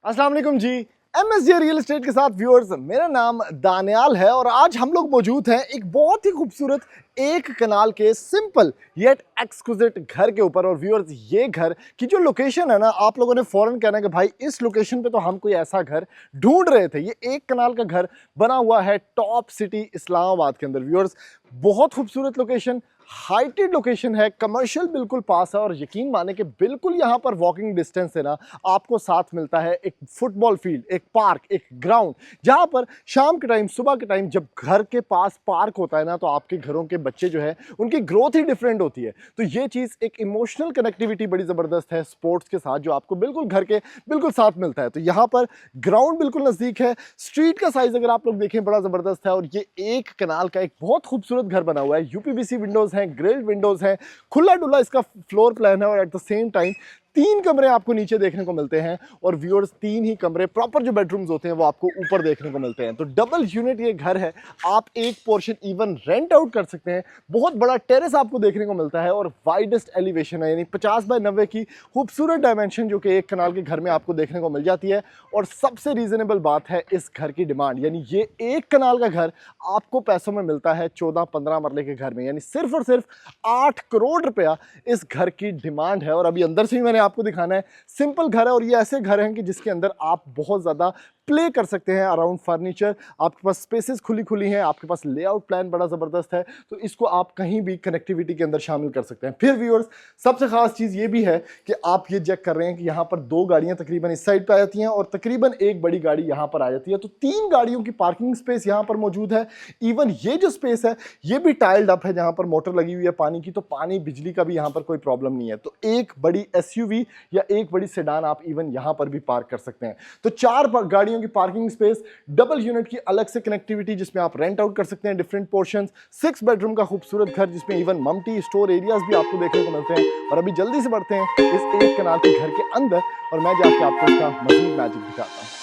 अस्सलाम वालेकुम जी। MSJ real estate के साथ व्यूअर्स, मेरा नाम दानियाल है और आज हम लोग मौजूद हैं एक बहुत ही खूबसूरत एक कनाल के सिंपल येट एक्सक्लूसिव घर के ऊपर। और व्यूअर्स, ये घर की जो लोकेशन है ना, आप लोगों ने फौरन कहना कि भाई इस लोकेशन पे तो हम कोई ऐसा घर ढूंढ रहे थे। ये एक कनाल का घर बना हुआ है टॉप सिटी इस्लामाबाद के अंदर। व्यूअर्स, बहुत खूबसूरत लोकेशन, हाइटेड लोकेशन है, कमर्शियल बिल्कुल पास है और यकीन माने कि बिल्कुल यहाँ पर वॉकिंग डिस्टेंस है ना, आपको साथ मिलता है एक फुटबॉल फील्ड, एक पार्क, एक ग्राउंड, जहाँ पर शाम के टाइम, सुबह के टाइम जब घर के पास पार्क होता है ना, तो आपके घरों के बच्चे जो है उनकी ग्रोथ ही डिफरेंट होती है। तो ये चीज़ एक इमोशनल कनेक्टिविटी बड़ी ज़बरदस्त है स्पोर्ट्स के साथ, जो आपको बिल्कुल घर के बिल्कुल साथ मिलता है। तो यहाँ पर ग्राउंड बिल्कुल नज़दीक है, स्ट्रीट का साइज़ अगर आप लोग देखें बड़ा ज़बरदस्त है। और ये एक कनाल का एक बहुत खूबसूरत घर बना हुआ है। यूपीवीसी विंडोज़ हैं, ग्रिल्ड विंडोज़ हैं, खुला डुला इसका फ्लोर प्लान है और एट द सेम टाइम 3 कमरे आपको नीचे देखने को मिलते हैं। और व्यूअर्स, 3 ही कमरे प्रॉपर जो बेडरूम्स होते हैं वो आपको ऊपर देखने को मिलते हैं। तो डबल यूनिट ये घर है, आप एक पोर्शन इवन रेंट आउट कर सकते हैं। बहुत बड़ा टेरेस आपको देखने को मिलता है और वाइडेस्ट एलिवेशन है, यानी 50 बाय 90 की खूबसूरत डायमेंशन जो कि एक कनाल के घर में आपको देखने को मिल जाती है। और सबसे रीजनेबल बात है इस घर की डिमांड, यानी ये एक कनाल का घर आपको पैसों में मिलता है 14-15 मरले के घर में, यानी सिर्फ और सिर्फ 8 करोड़ रुपया इस घर की डिमांड है। और अभी अंदर से ही मैंने आपको दिखाना है, सिंपल घर है और ये ऐसे घर हैं कि जिसके अंदर आप बहुत ज़्यादा प्ले कर सकते हैं अराउंड फर्नीचर। आपके पास स्पेसेस खुली खुली हैं, आपके पास लेआउट प्लान बड़ा ज़बरदस्त है, तो इसको आप कहीं भी कनेक्टिविटी के अंदर शामिल कर सकते हैं। फिर व्यूअर्स, सबसे खास चीज़ ये भी है कि आप ये चेक कर रहे हैं कि यहाँ पर 2 गाड़ियाँ तकरीबन इस साइड पर आ जाती हैं और तकरीबन 1 बड़ी गाड़ी यहाँ पर आ जाती है। तो 3 गाड़ियों की पार्किंग स्पेस यहाँ पर मौजूद है। इवन ये जो स्पेस है ये भी टाइल्ड अप है, जहाँ पर मोटर लगी हुई है पानी की, तो पानी बिजली का भी यहाँ पर कोई प्रॉब्लम नहीं है। तो एक बड़ी SUV या एक बड़ी सेडान आप इवन यहाँ पर भी पार्क कर सकते हैं। तो 4 गाड़ियों की पार्किंग स्पेस, डबल यूनिट की अलग से कनेक्टिविटी जिसमें आप रेंट आउट कर सकते हैं डिफरेंट पोर्शंस, 6 बेडरूम का खूबसूरत घर जिसमें इवन मम्टी स्टोर एरियाज भी आपको देखने को मिलते हैं। और अभी जल्दी से बढ़ते हैं इस एक कनाल के घर के अंदर और मैं जाके आपको इसका मजीद मैजिक दिखाता हूँ।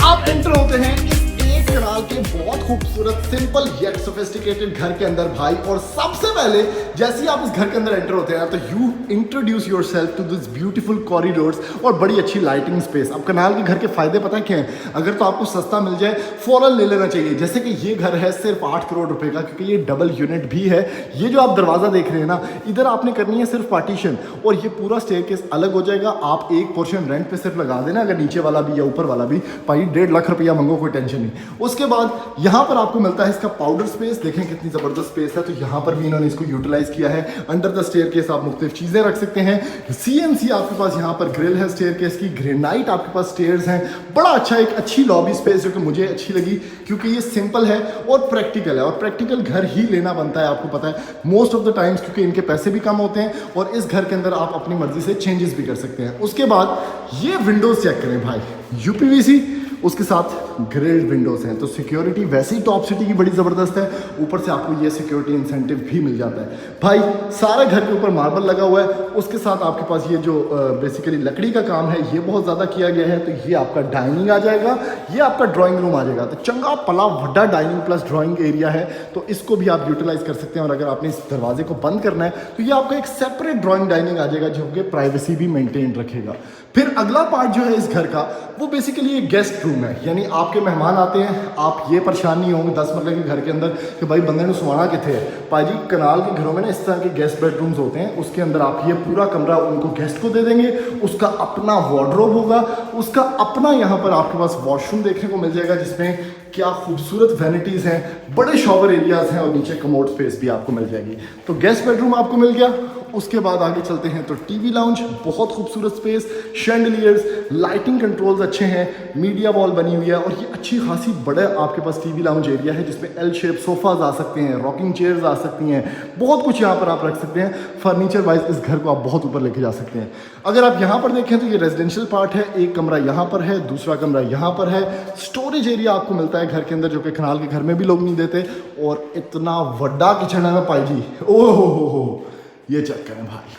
आप एंटर होते हैं इस एक कनाल के बहुत खूबसूरत सिंपल येट सोफिस्टिकेटेड घर के अंदर भाई। और सबसे पहले जैसे ही आप इस घर के अंदर एंटर होते हैं तो you introduce yourself to this beautiful corridors और बड़ी अच्छी लाइटिंग स्पेस। अब कनाल के घर के फायदे पता है क्या हैं? अगर तो आपको सस्ता मिल जाए फौरन ले लेना चाहिए। जैसे कि ये घर है सिर्फ 8 करोड़ रुपए का, क्योंकि ये डबल यूनिट भी है। ये जो आप दरवाजा देख रहे हैं ना, इधर आपने करनी है सिर्फ पार्टीशन और ये पूरा स्टेयरकेस अलग हो जाएगा। आप एक पोर्शन रेंट पे सिर्फ लगा देना, अगर नीचे वाला भी या ऊपर वाला भी, भाई 1.5 लाख रुपया मंगो, कोई टेंशन नहीं। उसके बाद यहाँ पर आपको मिलता है इसका पाउडर स्पेस। देखें कितनी जबरदस्त स्पेस है। तो यहाँ पर भी इन्होंने इसको यूटिलाइज किया है। अंडर द स्टेयरकेस आप मुख्तलिफ चीजें रख सकते हैं। CNC आपके पास यहाँ पर ग्रिल है स्टेयरकेस की, ग्रेनाइट आपके पास स्टेयर्स हैं। बड़ा अच्छा एक अच्छी लॉबी स्पेस जो कि मुझे अच्छी लगी, क्योंकि ये सिंपल है और प्रैक्टिकल है। और प्रैक्टिकल घर ही लेना बनता है, आपको पता है मोस्ट ऑफ द टाइम्स, क्योंकि इनके पैसे भी कम होते हैं और इस घर के अंदर आप अपनी मर्जी से चेंजेस भी कर सकते हैं। उसके बाद ये विंडोज चेक करें भाई, UPVC उसके साथ ग्रिल्ड विंडोज हैं। तो सिक्योरिटी वैसे ही टॉप सिटी की बड़ी ज़बरदस्त है, ऊपर से आपको ये सिक्योरिटी इंसेंटिव भी मिल जाता है भाई। सारे घर के ऊपर मार्बल लगा हुआ है। उसके साथ आपके पास ये जो बेसिकली लकड़ी का काम है ये बहुत ज़्यादा किया गया है। तो ये आपका डाइनिंग आ जाएगा, ये आपका ड्राइंग रूम आ जाएगा। तो चंगा पला वड्डा डाइनिंग प्लस ड्राइंग एरिया है, तो इसको भी आप यूटिलाइज कर सकते हैं। और अगर आपने इस दरवाजे को बंद करना है तो ये आपका एक सेपरेट ड्राइंग डाइनिंग आ जाएगा, जो कि प्राइवेसी भी मेंटेन रखेगा। फिर अगला पार्ट जो है इस घर का, वो बेसिकली एक गेस्ट रूम है। यानी आपके मेहमान आते हैं, आप ये परेशान नहीं होंगे 10 मरले के घर के अंदर कि भाई बंदे ने सुवाना कितने है। पाजी कनाल के घरों में ना इस तरह के गेस्ट बेडरूम्स होते हैं, उसके अंदर आप ये पूरा कमरा उनको गेस्ट को दे देंगे। उसका अपना वार्डरोब होगा, उसका अपना यहाँ पर आपके पास वॉशरूम देखने को मिल जाएगा, जिसमें क्या खूबसूरत वैनिटीज़ हैं, बड़े शॉवर एरियाज हैं और नीचे कमोड स्पेस भी आपको मिल जाएगी। तो गेस्ट बेडरूम आपको मिल गया। उसके बाद आगे चलते हैं तो टीवी लाउंज, बहुत खूबसूरत स्पेस, शैंडलियर्स, लाइटिंग कंट्रोल्स अच्छे हैं, मीडिया वॉल बनी हुई है और ये अच्छी खासी बड़ा आपके पास टीवी लाउंज एरिया है जिसमें एल शेप सोफाज आ सकते हैं, रॉकिंग चेयर्स आ सकती हैं, बहुत कुछ यहाँ पर आप रख सकते हैं। फर्नीचर वाइज इस घर को आप बहुत ऊपर लेके जा सकते हैं। अगर आप यहाँ पर देखें तो ये रेजिडेंशियल पार्ट है, एक कमरा यहाँ पर है, दूसरा कमरा यहाँ पर है, स्टोरेज एरिया आपको मिलता है घर के अंदर जो कि कनाल के घर में भी लोग नहीं देते, और इतना बड़ा किचन है भाई जी, ओह हो, ये चेक करें भाई।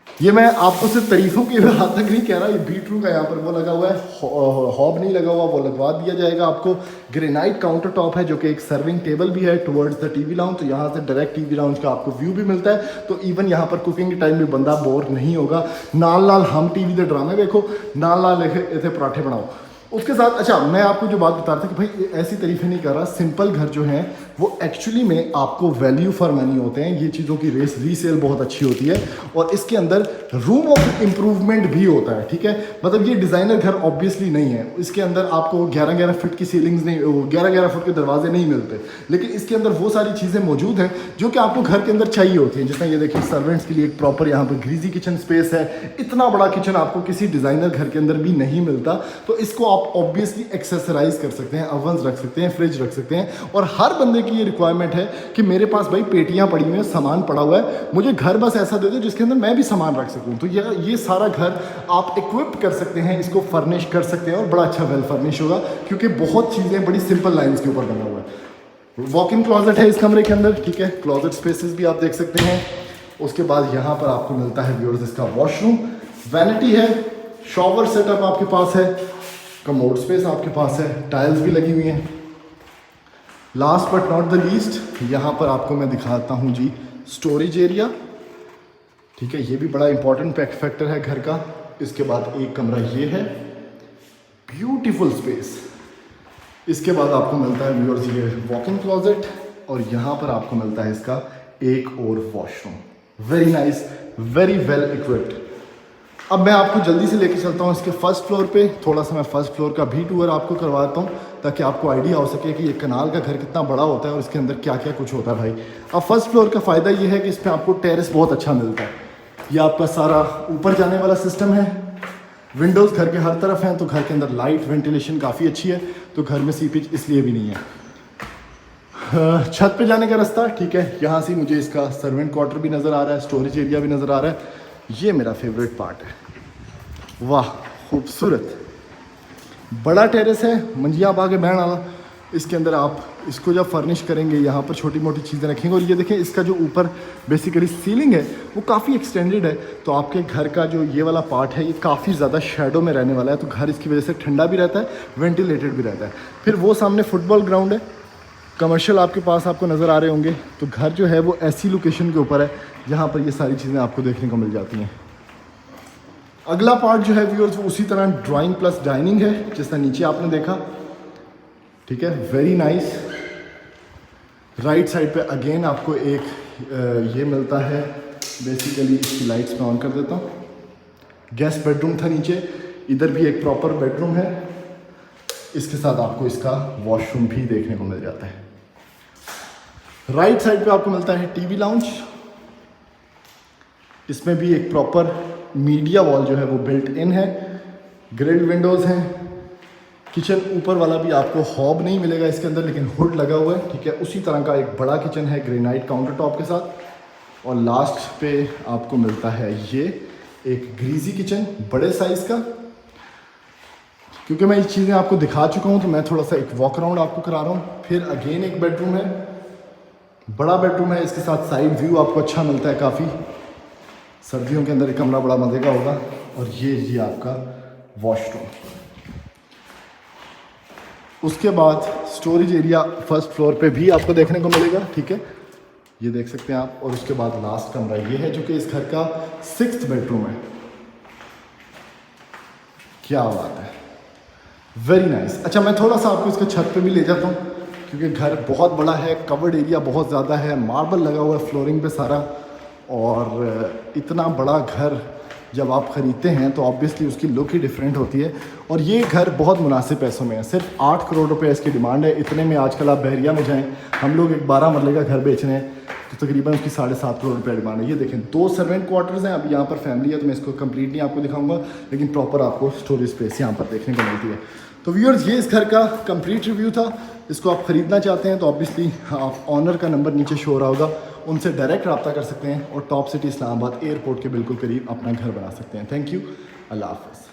ये मैं आपको सिर्फ तारीफों की बात तक नहीं कह रहा, ये बीटरू का यहाँ पर वो लगा हुआ है, हॉब नहीं लगा हुआ, वो लगवा दिया जाएगा आपको। ग्रेनाइट काउंटर टॉप है जो कि एक सर्विंग टेबल भी है टुवर्ड्स द टीवी लाउंज, तो यहाँ से डायरेक्ट टीवी लाउंज का आपको व्यू भी मिलता है, तो इवन यहाँ पर कुकिंग के टाइम भी बंदा बोर नहीं होगा। नाल नाल हम टीवी के ड्रामे देखो, नाल नाल इतने पराठे बनाओ। उसके साथ अच्छा मैं आपको जो बात बता रहा था कि भाई ऐसी तारीफें नहीं कर रहा, सिंपल घर जो हैं वो एक्चुअली में आपको वैल्यू फॉर मनी होते हैं। ये चीज़ों की रीसेल बहुत अच्छी होती है और इसके अंदर रूम ऑफ इम्प्रूवमेंट भी होता है, ठीक है। मतलब ये डिज़ाइनर घर ऑब्वियसली नहीं है, इसके अंदर आपको 11-11 फुट की सीलिंग्स नहीं, 11-11 फुट के दरवाजे नहीं मिलते, लेकिन इसके अंदर वो सारी चीज़ें मौजूद हैं जो कि आपको घर के अंदर चाहिए होती हैं। जिसमें ये देखिए सर्वेंट्स के लिए एक प्रॉपर यहाँ पर ग्रीजी किचन स्पेस है, इतना बड़ा किचन आपको किसी डिज़ाइनर घर के अंदर भी नहीं मिलता, तो इसको आप ऑब्वियसली एक्सेसराइज कर सकते हैं, ओवन्स रख सकते हैं, फ्रिज रख सकते हैं। और हर बंदे की ये रिक्वायरमेंट है कि मेरे पास भाई पेटियां पड़ी हुई हैं, सामान पड़ा हुआ है, मुझे घर बस ऐसा दे दो जिसके अंदर मैं भी सामान रख सकूं। तो ये सारा घर आप इक्विप कर सकते हैं, इसको फर्निश कर सकते हैं और बड़ा अच्छा वेल फर्निश होगा क्योंकि बहुत चीज़ें बड़ी सिंपल लाइन्स के ऊपर बना हुआ है। वॉक इन क्लॉजेट है इस कमरे के अंदर, ठीक है, क्लॉजेट स्पेसेस भी आप देख सकते हैं। उसके बाद यहाँ पर आपको मिलता है व्यूअर्स इसका वॉशरूम, वैनिटी है, शॉवर सेटअप आपके पास है, कमोड स्पेस आपके पास है, टाइल्स भी लगी हुई हैं। Last but not the least यहाँ पर आपको मैं दिखाता हूँ जी स्टोरेज एरिया, ठीक है, ये भी बड़ा इंपॉर्टेंट फैक्टर है घर का। इसके बाद एक कमरा ये है, ब्यूटीफुल स्पेस। इसके बाद आपको मिलता है व्यूअर्स ये वॉक इन क्लॉजेट और यहाँ पर आपको मिलता है इसका एक और washroom, very nice, very well equipped. अब मैं आपको जल्दी से लेके चलता हूँ इसके फर्स्ट फ्लोर पे, थोड़ा सा मैं फर्स्ट फ्लोर का भी टूर आपको करवाता हूँ ताकि आपको आइडिया हो सके कि ये कनाल का घर कितना बड़ा होता है और इसके अंदर क्या क्या कुछ होता है भाई। अब फर्स्ट फ्लोर का फ़ायदा ये है कि इसमें आपको टेरेस बहुत अच्छा मिलता है। ये आपका सारा ऊपर जाने वाला सिस्टम है, विंडोज़ घर के हर तरफ हैं, तो घर के अंदर लाइट वेंटिलेशन काफ़ी अच्छी है, तो घर में सीपेज इसलिए भी नहीं है। छत पे जाने का रास्ता, ठीक है, यहाँ से मुझे इसका सर्वेंट क्वार्टर भी नज़र आ रहा है, स्टोरेज एरिया भी नज़र आ रहा है। ये मेरा फेवरेट पार्ट है, वाह खूबसूरत बड़ा टेरेस है, मंजिया बागे बहन वाला। इसके अंदर आप इसको जब फर्निश करेंगे यहाँ पर छोटी मोटी चीज़ें रखेंगे और ये देखें इसका जो ऊपर बेसिकली सीलिंग है वो काफ़ी एक्सटेंडेड है, तो आपके घर का जो ये वाला पार्ट है ये काफ़ी ज़्यादा शेडो में रहने वाला है, तो घर इसकी वजह से ठंडा भी रहता है, वेंटिलेटेड भी रहता है। फिर वो सामने फुटबॉल ग्राउंड है, कमर्शियल आपके पास आपको नज़र आ रहे होंगे, तो घर जो है वो ऐसी लोकेशन के ऊपर है जहाँ पर ये सारी चीज़ें आपको देखने को मिल जाती हैं। अगला पार्ट जो है व्यूअर्स वो उसी तरह ड्राइंग प्लस डाइनिंग है जिस तरह नीचे आपने देखा, ठीक है, वेरी नाइस। राइट साइड पे अगेन आपको एक ये मिलता है, बेसिकली इसकी लाइट्स मैं ऑन कर देता हूँ। गेस्ट बेडरूम था नीचे, इधर भी एक प्रॉपर बेडरूम है, इसके साथ आपको इसका वॉशरूम भी देखने को मिल जाता है। राइट साइड पे आपको मिलता है टीवी लाउंज, इसमें भी एक प्रॉपर मीडिया वॉल जो है वो बिल्ट इन है, ग्रिल्ड विंडोज़ हैं। किचन ऊपर वाला भी आपको हॉब नहीं मिलेगा इसके अंदर, लेकिन हुड लगा हुआ है, ठीक है, उसी तरह का एक बड़ा किचन है ग्रेनाइट काउंटर टॉप के साथ। और लास्ट पे आपको मिलता है ये एक ग्रीजी किचन बड़े साइज़ का। क्योंकि मैं ये चीज़ें आपको दिखा चुका हूँ तो मैं थोड़ा सा एक वॉक अराउंड आपको करा रहा हूँ। फिर अगेन एक बेडरूम है, बड़ा बेडरूम है, इसके साथ साइड व्यू आपको अच्छा मिलता है काफ़ी, सर्दियों के अंदर कमरा बड़ा मज़े का होगा। और ये आपका वॉशरूम। उसके बाद स्टोरेज एरिया फर्स्ट फ्लोर पे भी आपको देखने को मिलेगा, ठीक है, ये देख सकते हैं आप। और उसके बाद लास्ट कमरा ये है जो कि इस घर का 6th बेडरूम है। क्या बात है, वेरी नाइस। अच्छा मैं थोड़ा सा आपको इसके छत पे भी ले जाता हूँ क्योंकि घर बहुत बड़ा है, कवर्ड एरिया बहुत ज़्यादा है, मार्बल लगा हुआ है फ्लोरिंग पे सारा। और इतना बड़ा घर जब आप ख़रीदते हैं तो ऑब्वियसली उसकी लुक ही डिफरेंट होती है। और ये घर बहुत मुनासिब पैसों में है, सिर्फ 8 करोड़ रुपए इसकी डिमांड है। इतने में आजकल आप बहरिया में जाएं, हम लोग एक 12 मरले का घर बेच रहे हैं तो तकरीबन उसकी 7.5 करोड़ रुपये डिमांड है। ये देखें 2 सर्वेंट क्वार्टर्स हैं, अब यहाँ पर फैमिली है तो मैं इसको कंप्लीट नहीं आपको दिखाऊंगा, लेकिन प्रॉपर आपको स्टोरेज स्पेस यहाँ पर देखने को मिलती है। तो व्यूअर्स ये इस घर का कंप्लीट रिव्यू था। इसको आप ख़रीदना चाहते हैं तो ऑब्वियसली आप ऑनर का नंबर नीचे शो हो रहा होगा, उनसे डायरेक्ट रब्ता कर सकते हैं और टॉप सिटी इस्लामाबाद एयरपोर्ट के बिल्कुल करीब अपना घर बना सकते हैं। थैंक यू, अल्लाह हाफ़िज़।